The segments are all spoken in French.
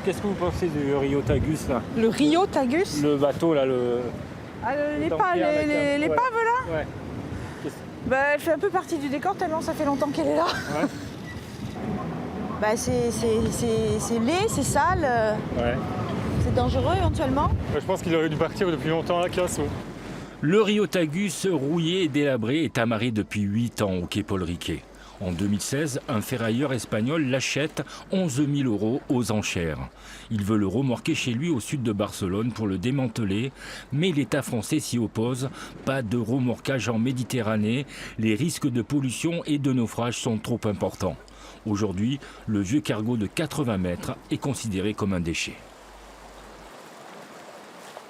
Qu'est-ce que vous pensez du Rio Tagus là? Le Rio Tagus. Le bateau là, L'épaves là. Ouais. Bah, elle fait un peu partie du décor tellement ça fait longtemps qu'elle est là. Ouais. Bah, c'est laid, c'est sale, Ouais. c'est dangereux éventuellement. Je pense qu'il aurait dû partir depuis longtemps à Casso. Le Rio Tagus, rouillé et délabré, est amarré depuis 8 ans au quai Paul Riquet. En 2016, un ferrailleur espagnol l'achète 11 000 € aux enchères. Il veut le remorquer chez lui au sud de Barcelone pour le démanteler, mais l'État français s'y oppose. Pas de remorquage en Méditerranée, les risques de pollution et de naufrage sont trop importants. Aujourd'hui, le vieux cargo de 80 mètres est considéré comme un déchet.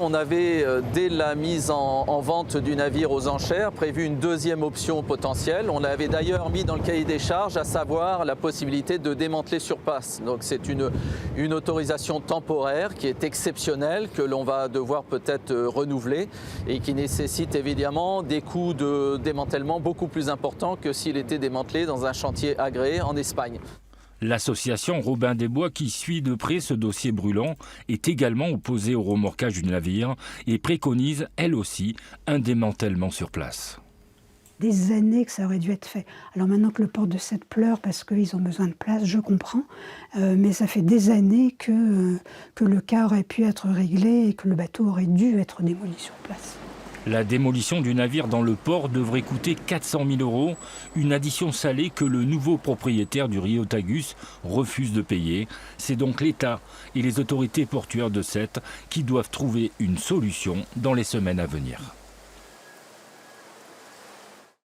On avait, dès la mise en vente du navire aux enchères, prévu une deuxième option potentielle. On avait d'ailleurs mis dans le cahier des charges, à savoir la possibilité de démanteler sur place. Donc c'est une autorisation temporaire qui est exceptionnelle, que l'on va devoir peut-être renouveler et qui nécessite évidemment des coûts de démantèlement beaucoup plus importants que s'il était démantelé dans un chantier agréé en Espagne. L'association Robin des Bois, qui suit de près ce dossier brûlant, est également opposée au remorquage du navire et préconise, elle aussi, un démantèlement sur place. Des années que ça aurait dû être fait. Alors maintenant que le port de Sète pleure parce qu'ils ont besoin de place, je comprends, mais ça fait des années que le cas aurait pu être réglé et que le bateau aurait dû être démoli sur place. La démolition du navire dans le port devrait coûter 400 000 €, une addition salée que le nouveau propriétaire du Rio Tagus refuse de payer. C'est donc l'État et les autorités portuaires de Sète qui doivent trouver une solution dans les semaines à venir.